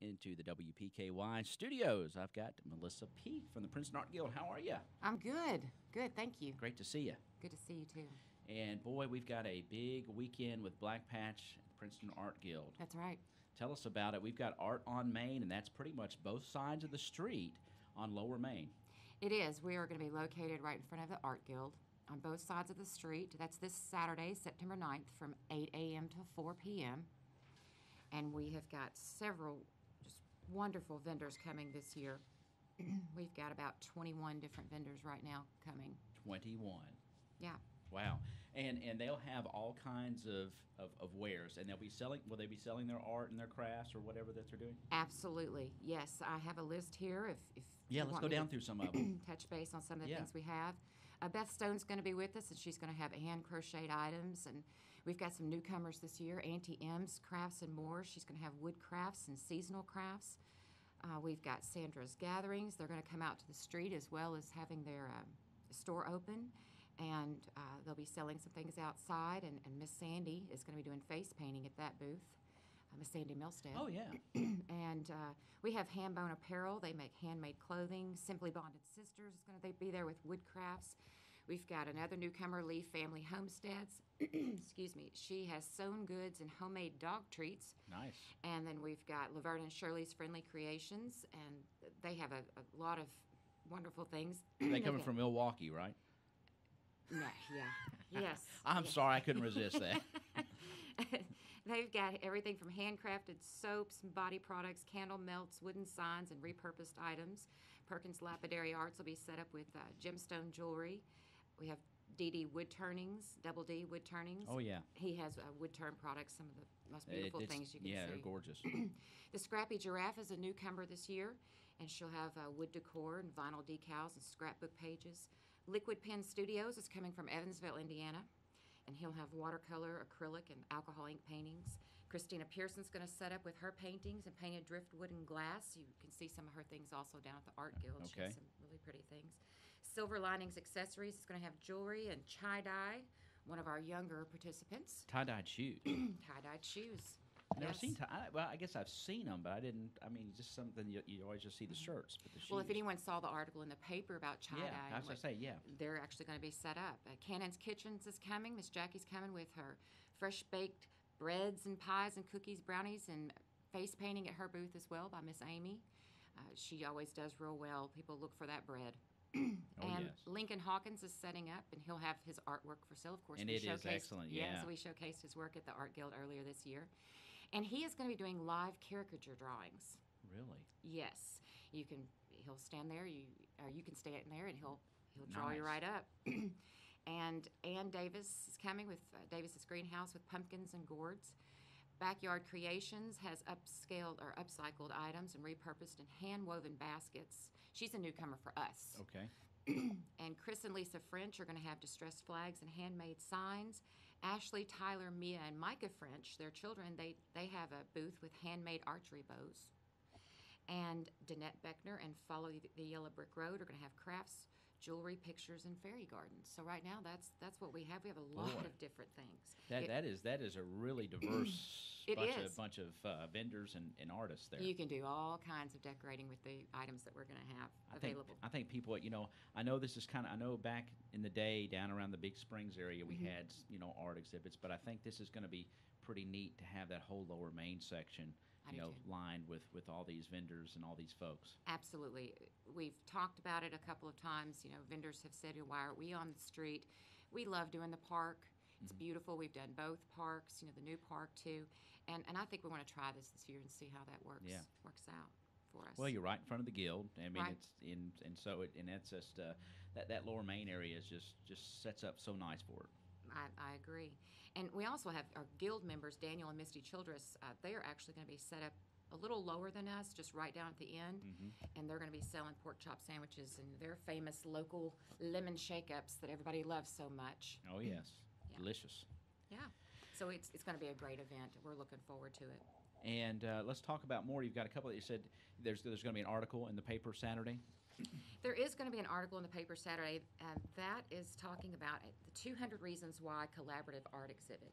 into the WPKY studios. I've got Melissa Peak from the Princeton Art Guild. How are you? I'm good. Good, thank you. Great to see you. Good to see you too. And boy, we've got a big weekend with Black Patch at the Princeton Art Guild. That's right. Tell us about it. We've got Art on Main, and that's pretty much both sides of the street on Lower Main. It is. We are going to be located right in front of the Art Guild on both sides of the street. That's this Saturday, September 9th from 8 a.m. to 4 p.m. And we have got several just wonderful vendors coming this year. We've got about 21 different vendors right now coming. 21. Yeah. Wow. And they'll have all kinds of wares, and they'll be selling. Will they be selling their art and their crafts or whatever that they're doing? Absolutely. Yes, I have a list here. If Yeah, you let's want go me down to through some of them. touch base on some of the Yeah. things we have. Beth Stone's going to be with us, and she's going to have hand crocheted items. And we've got some newcomers this year, Auntie M's Crafts and More. She's going to have wood crafts and seasonal crafts. We've got Sandra's Gatherings. They're going to come out to the street as well as having their store open. And they'll be selling some things outside. And Miss Sandy is going to be doing face painting at that booth. Miss Sandy Milstead. Oh, yeah. And we have Handbone Apparel. They make handmade clothing. Simply Bonded Sisters is going to be there with wood crafts. We've got another newcomer, Lee Family Homesteads. Excuse me. She has sewn goods and homemade dog treats. Nice. And then we've got Laverne and Shirley's Friendly Creations, and they have a lot of wonderful things. They coming from Milwaukee, right? No, yeah. Yes. I'm yes. sorry, I couldn't resist that. They've got everything from handcrafted soaps and body products, candle melts, wooden signs, and repurposed items. Perkins Lapidary Arts will be set up with gemstone jewelry. We have DD Wood Turnings, Double D Wood Turnings. Oh, yeah. He has wood turn products, some of the most beautiful things you can see. Yeah, they're gorgeous. The Scrappy Giraffe is a newcomer this year, and she'll have wood decor and vinyl decals and scrapbook pages. Liquid Pen Studios is coming from Evansville, Indiana, and he'll have watercolor, acrylic, and alcohol ink paintings. Christina Pearson's going to set up with her paintings and painted driftwood and glass. You can see some of her things also down at the Art Guild. She Okay. has some really pretty things. Silver Linings Accessories is going to have jewelry and tie-dye, one of our younger participants. Tie-dyed shoes. Tie-dyed shoes. I've never Yes. seen well, I guess I've seen them, but I didn't. I mean, just something you always just see the shirts, but the shoes. Well, if anyone saw the article in the paper about tie-dye, Yeah, I was going to say, yeah. they're actually going to be set up. Cannon's Kitchens is coming. Miss Jackie's coming with her fresh-baked breads and pies and cookies, brownies, and face painting at her booth as well by Miss Amy. She always does real well. People look for that bread. Oh, And yes. Lincoln Hawkins is setting up, and he'll have his artwork for sale. Of course, And we it is showcased- excellent, yeah. So we showcased his work at the Art Guild earlier this year. And he is going to be doing live caricature drawings. Really? Yes, he'll stand there. You can stand there, and he'll draw you Nice. right up. And Ann Davis is coming with Davis's Greenhouse with pumpkins and gourds. Backyard Creations has upscaled or upcycled items and repurposed and hand-woven baskets. She's a newcomer for us. Okay. And Chris and Lisa French are going to have distressed flags and handmade signs. Ashley, Tyler, Mia, and Micah French, their children, they have a booth with handmade archery bows. And Danette Beckner and Follow the Yellow Brick Road are going to have crafts, jewelry, pictures, and fairy gardens. So right now, that's what we have. We have a lot Boy. of different things. That is a really diverse It is. bunch of vendors and artists there. You can do all kinds of decorating with the items that we're going to have available. I think people, I know this is I know back in the day down around the Big Springs area we had, art exhibits, but I think this is going to be pretty neat to have that whole Lower Main section, I do too. lined with all these vendors and all these folks. Absolutely. We've talked about it a couple of times. Vendors have said, why aren't we on the street? We love doing the park. It's beautiful. We've done both parks, the new park too. And I think we want to try this year and see how that works out for us. Well, you're right in front of the guild. I mean, Right. that's just that Lower Main area is just sets up so nice for it. I agree. And we also have our guild members, Daniel and Misty Childress. They are actually going to be set up a little lower than us, just right down at the end. And they're going to be selling pork chop sandwiches and their famous local lemon shake-ups that everybody loves so much. Oh, yes. Yeah. Delicious. Yeah. So it's going to be a great event. We're looking forward to it. And let's talk about more. You've got a couple that you said there's going to be an article in the paper Saturday. There is going to be an article in the paper Saturday, and that is talking about the 200 Reasons Why Collaborative Art Exhibit.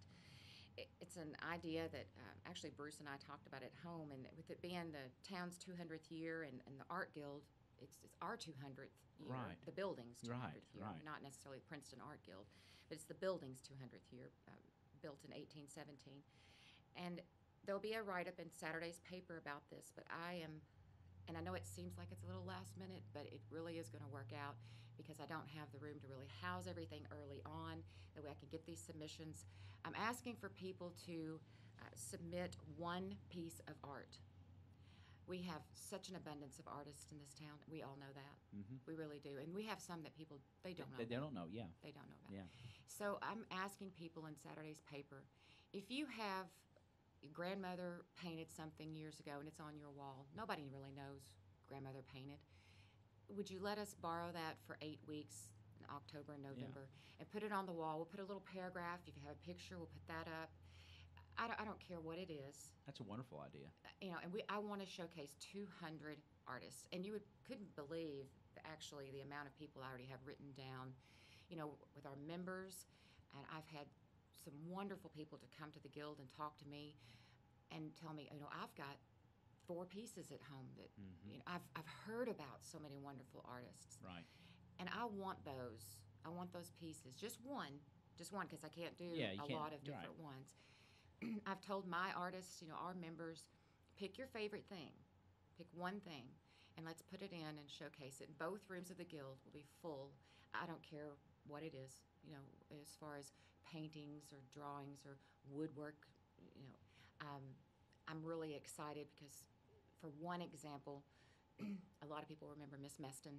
It's an idea that actually Bruce and I talked about at home, and with it being the town's 200th year and the Art Guild, it's our 200th year. Right. The building's 200th year, right. not necessarily Princeton Art Guild, but it's the building's 200th year, built in 1817. And there'll be a write-up in Saturday's paper about this, but and I know it seems like it's a little last minute, but it really is going to work out because I don't have the room to really house everything early on. That way I can get these submissions. I'm asking for people to submit one piece of art. We have such an abundance of artists in this town. We all know that. We really do. And we have some that people, they don't know. They don't know, yeah. They don't know about. Yeah. So I'm asking people in Saturday's paper, if you have your grandmother painted something years ago and it's on your wall, nobody really knows grandmother painted. Would you let us borrow that for 8 weeks in October and November and put it on the wall? We'll put a little paragraph. If you have a picture, we'll put that up. I don't care what it is. That's a wonderful idea. And I want to showcase 200 artists. And you couldn't believe actually the amount of people I already have written down, with our members. And I've had some wonderful people to come to the Guild and talk to me and tell me, I've got 4 pieces at home that I've heard about so many wonderful artists. Right. And I want those. I want those pieces. Just one, because I can't do a lot of different ones. I've told my artists, our members, pick your favorite thing. Pick one thing, and let's put it in and showcase it. Both rooms of the Guild will be full. I don't care what it is, as far as paintings or drawings or woodwork. I'm really excited because, for one example, a lot of people remember Miss Meston.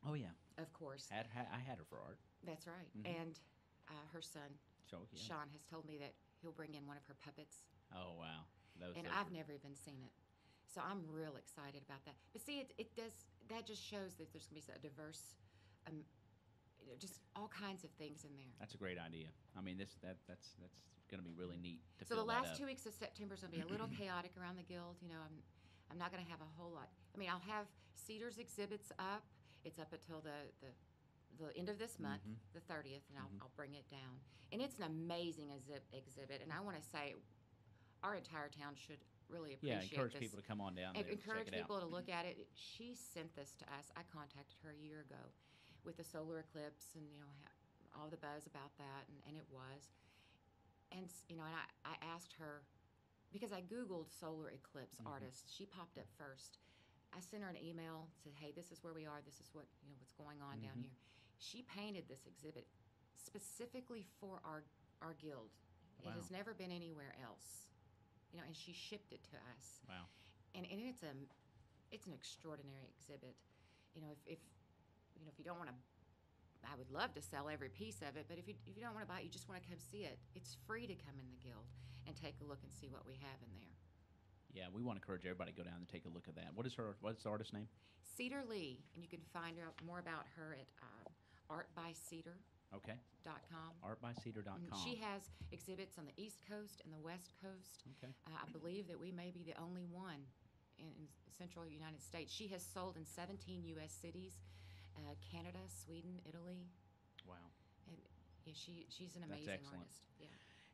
Oh, yeah. Of course. I had her for art. That's right. And her son, Yeah. Sean, has told me that he'll bring in one of her puppets. Oh, wow. I've never even seen it. So I'm real excited about that. But see, that just shows that there's going to be a diverse, just all kinds of things in there. That's a great idea. I mean, that's going to be really neat to So fill the last that up. 2 weeks of September is going to be a little chaotic around the Guild. I'm not going to have a whole lot. I'll have Cedar's exhibits up. It's up until the end of this month, the 30th, and I'll bring it down. And it's an amazing exhibit. And I want to say our entire town should really appreciate encourage this. people to come on down there and encourage check it people out. to look at it. She sent this to us. I contacted her a year ago with the solar eclipse and, all the buzz about that, and it was. And, and I asked her, because I Googled solar eclipse artists. She popped up first. I sent her an email, said, hey, this is where we are. This is what's going on down here. She painted this exhibit specifically for our Guild. Wow. It has never been anywhere else. And she shipped it to us. Wow. And it's an extraordinary exhibit. If you don't want to, I would love to sell every piece of it, but if you don't want to buy it, you just want to come see it, it's free to come in the Guild and take a look and see what we have in there. Yeah, we want to encourage everybody to go down and take a look at that. What's the artist's name? Cedar Lee, and you can find out more about her at artbycedar.com. Okay. Artbycedar.com. She has exhibits on the East Coast and the West Coast. Okay. I believe that we may be the only one in central United States. She has sold in 17 U.S. cities, Canada, Sweden, Italy. Wow. And yeah, she's an That's amazing excellent. artist. Yeah.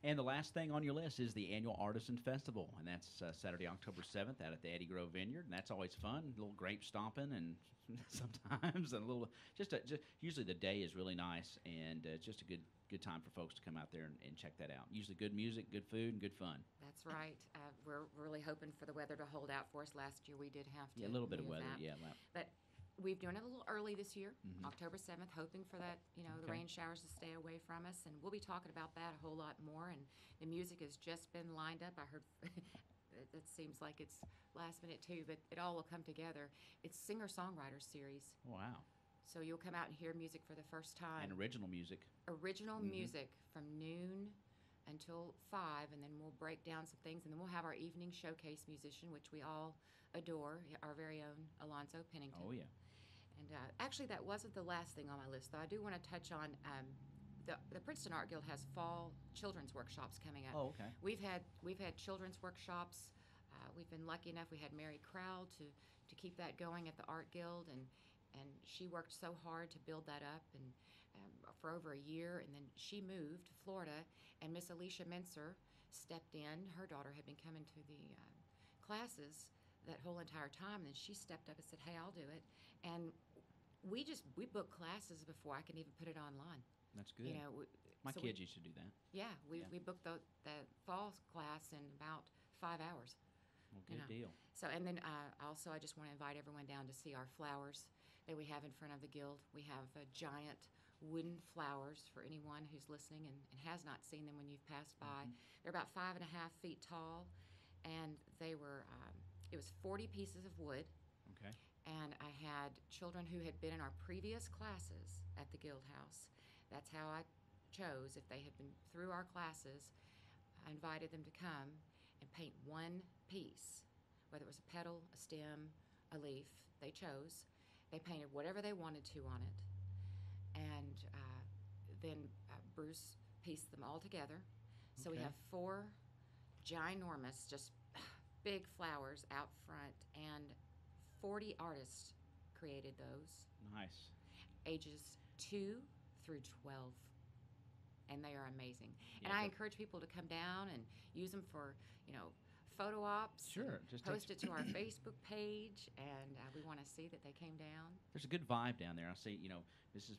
And the last thing on your list is the annual Artisan Festival, and that's Saturday, October 7th out at the Eddie Grove Vineyard, and that's always fun. A little grape stomping, and sometimes a little usually the day is really nice, and it's just a good time for folks to come out there and check that out. Usually good music, good food, and good fun. That's right. We're really hoping for the weather to hold out for us. Last year we did have to. Yeah, a little bit of move weather. that. Yeah. But we've done it a little early this year, October 7th, hoping for that, the Okay. rain showers to stay away from us. And we'll be talking about that a whole lot more. And the music has just been lined up. I heard that seems like it's last minute too, but it all will come together. It's singer-songwriter series. Wow. So you'll come out and hear music for the first time. And original music. Original music from noon until 5, and then we'll break down some things, and then we'll have our evening showcase musician, which we all adore, our very own Alonzo Pennington. Oh, yeah. And actually, that wasn't the last thing on my list, though. I do want to touch on the Princeton Art Guild has fall children's workshops coming up. Oh, okay. We've had children's workshops. We've been lucky enough. We had Mary Crowell to keep that going at the Art Guild, and she worked so hard to build that up and for over a year. And then she moved to Florida, and Miss Alicia Mincer stepped in. Her daughter had been coming to the classes that whole entire time, and then she stepped up and said, "Hey, I'll do it." And we book classes before I can even put it online. That's good. You know, My so kids used to do that. yeah, Yeah. we booked the fall class in about 5 hours. Well, You good know. deal. So, and then also, I just want to invite everyone down to see our flowers that we have in front of the guild. We have giant wooden flowers for anyone who's listening and has not seen them when you've passed by. They're about 5.5 feet tall, and it was 40 pieces of wood. Okay. And I had children who had been in our previous classes at the Guild House. That's how I chose. If they had been through our classes, I invited them to come and paint one piece, whether it was a petal, a stem, a leaf. They chose. They painted whatever they wanted to on it. And then Bruce pieced them all together. So we Okay. have 4 ginormous, just big flowers out front, and 40 artists created those, Nice. ages 2 through 12. And they are amazing. Yeah, And I but- encourage people to come down and use them for, photo ops. Sure, and just post takes- it to our Facebook page, and we want to see that they came down. There's a good vibe down there. I see, Mrs.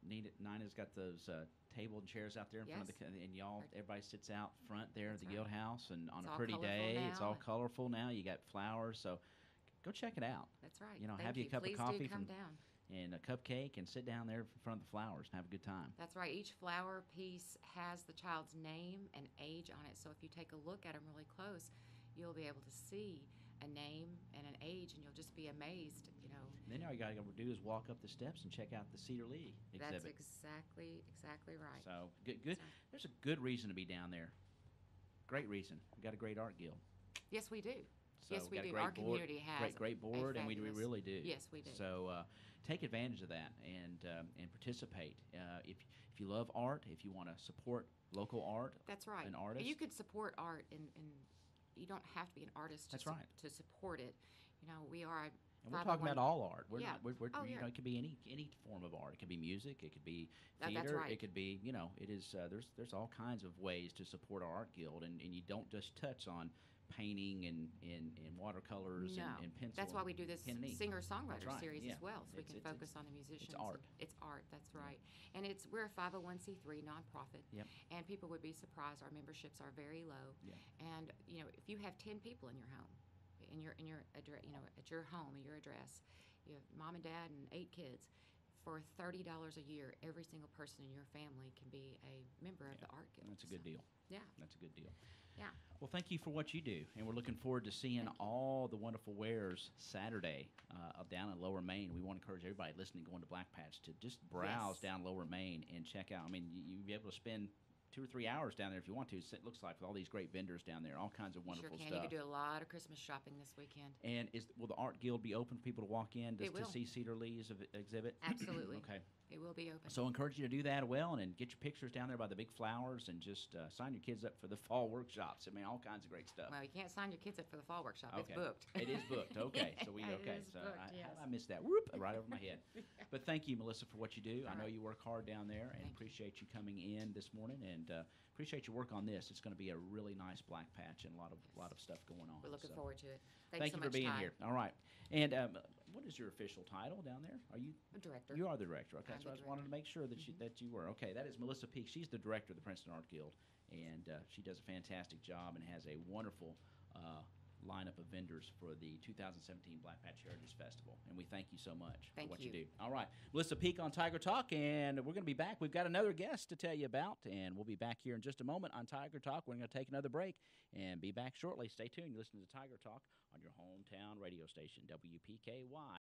Nina's got those table and chairs out there in front of Yes. and y'all, Right. everybody sits out front there at That's the right. Guild House, and on It's a all pretty colorful day, it's now, all and- colorful now. You got flowers, so go check it out. That's right. Have Thank you a cup Please of coffee do come from down. and a cupcake and sit down there in front of the flowers and have a good time. That's right. Each flower piece has the child's name and age on it. So if you take a look at them really close, you'll be able to see a name and an age, and you'll just be amazed. And then all you got to do is walk up the steps and check out the Cedar Lee exhibit. That's exactly right. So good. So- There's a good reason to be down there. Great reason. We got a great art guild. Yes, we do. So Yes, we got a do. great Our board, community has great board, and we fabulous- really do. Yes, we do. So take advantage of that and participate. If you love art, if you want to support local art, That's right. an artist. You could support art, and you don't have to be an artist That's to, right. to support it. We are. and we're talking about all art. We're Yeah. not. We're Oh, yeah. it could be any form of art. It could be music. It could be That's theater. right. It could be it is. There's all kinds of ways to support our art guild, and you don't just touch on painting and watercolors No. and pencil. That's why we do this pen and ink. singer-songwriter That's right, series yeah. as well, so we It's- can it's- focus on the musicians. and- art. It's art, that's right. And we're a 501c3 nonprofit. Yep. And people would be surprised. Our memberships are very low. Yeah. And if you have 10 people in your home, in your address, at your home, at your address, you have mom and dad and 8 kids. For $30 a year, every single person in your family can be a member of the art guild. That's a good deal. Yeah. That's a good deal. Yeah. Well, thank you for what you do, and we're looking forward to seeing all the wonderful wares Saturday down in Lower Main. We want to encourage everybody listening going to Black Patch to just browse Yes. down Lower Main and check out. I mean, you'll be able to spend 2 or 3 hours down there if you want to. It looks like with all these great vendors down there, all kinds of Sure wonderful can. stuff. You can do a lot of Christmas shopping this weekend. And will the Art Guild be open for people to walk in It to will. see Cedar Lee's exhibit? Absolutely. Okay. It will be open. So I encourage you to do that as well, and get your pictures down there by the big flowers, and just sign your kids up for the fall workshops. I mean, all kinds of great stuff. Well, you can't sign your kids up for the fall workshop. Okay. It's booked. It is booked. Okay, so It okay. is So booked, how yes. did I missed that. Whoop, right over my head. But thank you, Melissa, for what you do. I All know right. you work hard down there, and Thank you. appreciate you coming in this morning, and appreciate your work on this. It's going to be a really nice black patch and a lot of stuff going on. We're looking So forward to it. Thank Thanks so you for much, being Ty. here. All right. And what is your official title down there? Are you? Director. You are the director. Okay, I'm so the I just wanted to make sure that you were. Okay, that is Melissa Peak. She's the director of the Princeton Art Guild, and she does a fantastic job and has a wonderful lineup of vendors for the 2017 Black Patch Heritage Festival. And we thank you so much Thank for what you you. do. All right, Melissa Peak on Tiger Talk, and we're going to be back. We've got another guest to tell you about, and we'll be back here in just a moment on Tiger Talk. We're going to take another break and be back shortly. Stay tuned. You're listening to Tiger Talk on your hometown radio station, WPKY